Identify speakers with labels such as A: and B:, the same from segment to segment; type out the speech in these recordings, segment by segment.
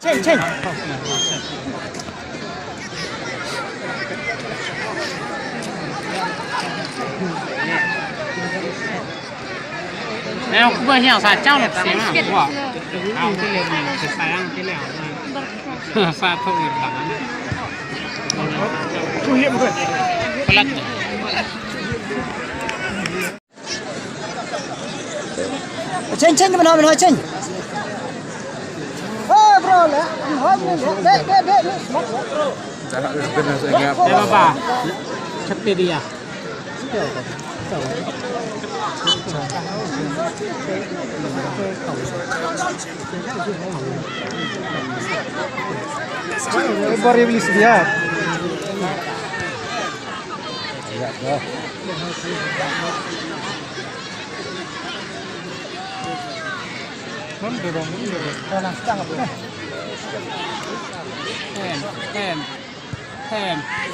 A: chen.
B: Em cũng vừa hiểu sao cháu là xíu nào của ao cái liền cái sáng cái lẻo này xa thôi đẳng
A: Nguy hiểm rồi.
B: lật
A: Chen chen mình hỏi chen. Bro là hỏi để.
B: em bà chắc tiền đi à
A: Baru beli sedia.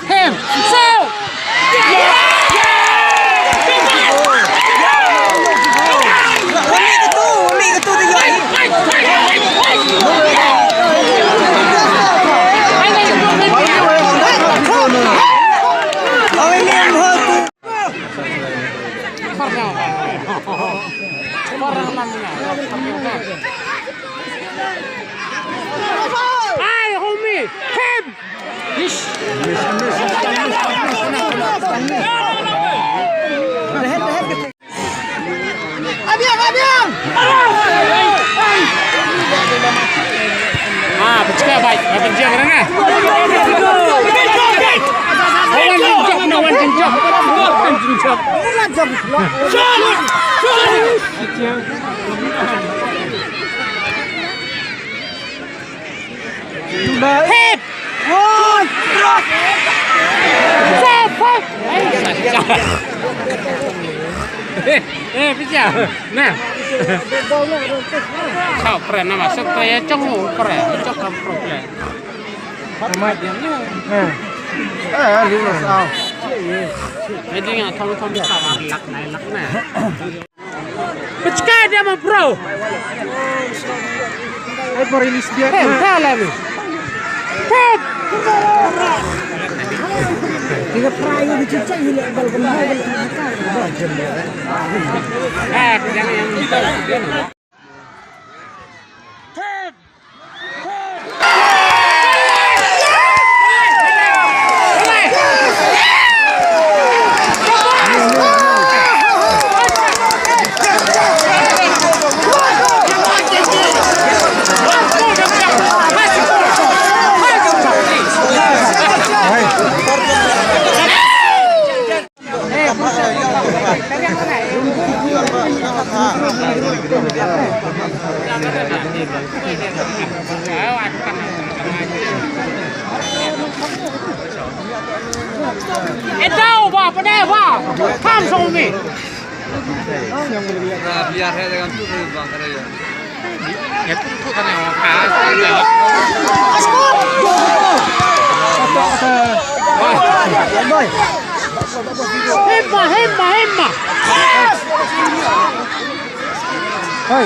B: Hem sao Ai homie hem
A: Abiang.
B: Ah, pecah baik. Pencet kerana. Lawan jencok. Hit. One. Seven. Pecah. Nah. Sao keren nama supaya cong keren, cok problem.
A: Format yang ni. Lulus ao.
B: Jadi yang thong sama lak na. Pecah dia mah bro.
A: Baru rilis dia.
B: Salah ni.
A: Tiga perayu dicicak hilang bal kembali.
B: Jangan yang itu. Tahu apa dah apa? Ham somi.
C: Biar saya dengan tu bang kerja.
B: Ya tu kan yang khá. Hemma.
A: Hei.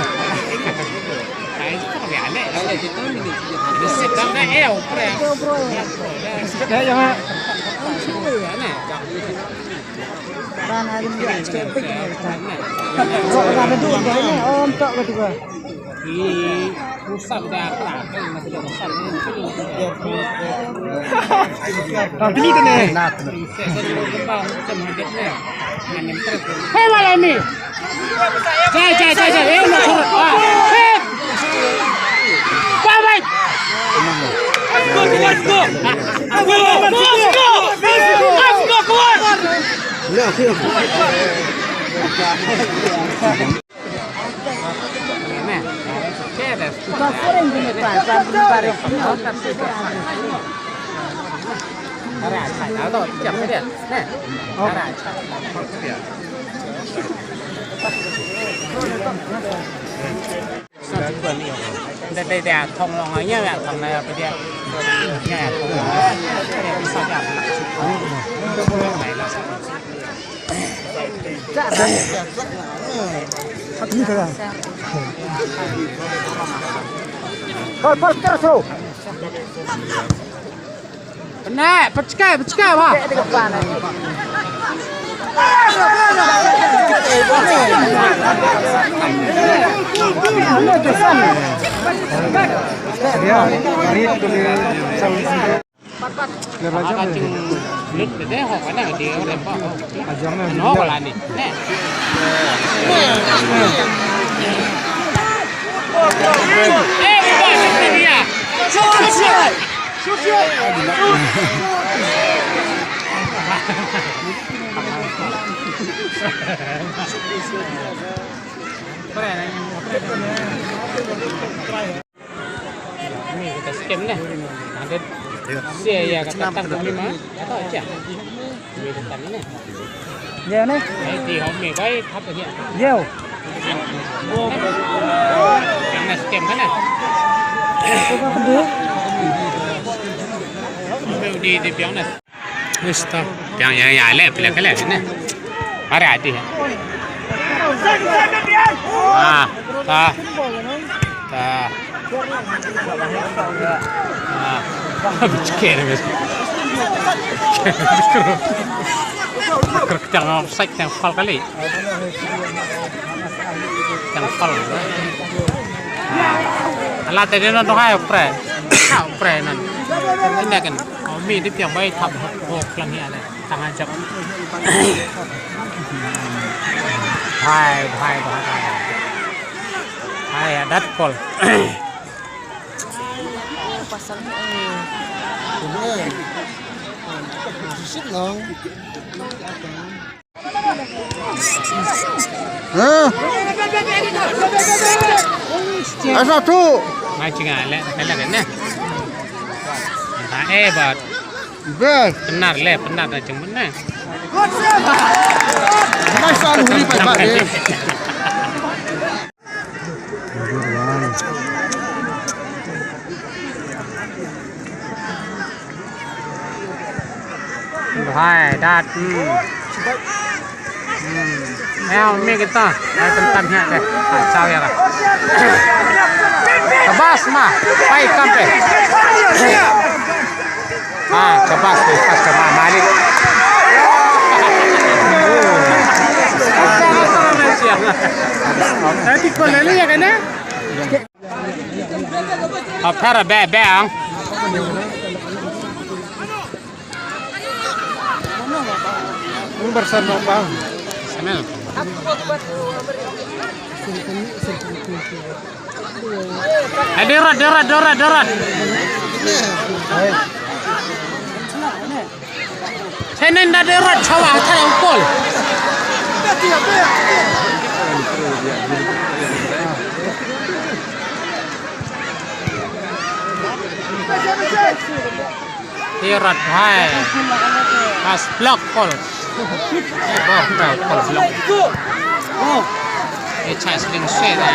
B: Cái có vẻ này nó là cái xịt lắm đấy eo kìa.
A: Đấy jangan.
D: Dan hari ni cepet ni.
A: Kok ada dua ni? Om tak kedua.
B: Pusat dah kelar kan masih ada pusat ni.
A: Pilih tu ni.
B: Hei malam ni. Jai. Nak turun. Hei. Bye. Let's go. Keluar.
A: Ya, okey.
D: Kau korang punya pasal barang.
B: Arah chạy áo rồi, chậm cái điện. Nè. Arah chạy. Đây là thông lòng ấy nhá, thông này là cái điện. Nhà thông lòng. Cái sao chậm. Này là
A: Ini kan. Pol terus lo.
B: Benar, percaya wah.
D: Kayak di depan aja.
B: Kacing lut deh, hok mana dia lempar. No lah ni. Nih. Bukan dia. Ini kita skim nih. Ada saya kata tang lima atau aja. Ini tang ini.
A: Nhiều này.
B: Đấy thì họ mì bay thắp ở hiện.
A: Nhiều.
B: Cái này skim cái này.
A: Tôi có phân đứa.
B: Mình đi thì béo này. Mista. Béo nhà lẹ là cái lẹ này. Ở đây thì. À, ta. Ta. À. Kể này. Jangan offside yang foul kali. Yang foul. Alah tadi nonton hai pre nan. Ini kan. Mi di piang bayi thap hok lang ni ada. Tangan jap. Hai. Hai adat kol.
D: Pasangnya
A: Asal tu.
B: Mai cingah le, kan ne. Hebat. Benar le, benar dah ceng benar.
A: Masa huri pak dia.
B: Hai, dat. Mèo mi kita, tentang ni deh. Sao ya lah. Kebas mah, baik kampe. Kebas tu, pas kemana malik. Tadi kau lele ya kan? Apa ada bang?
A: Ini bersama bang.
B: Semel. Darat. Senen dah darat cawang tak angkol. Darat hai. Pas blok kol. Kol blok. Cai sling share dah.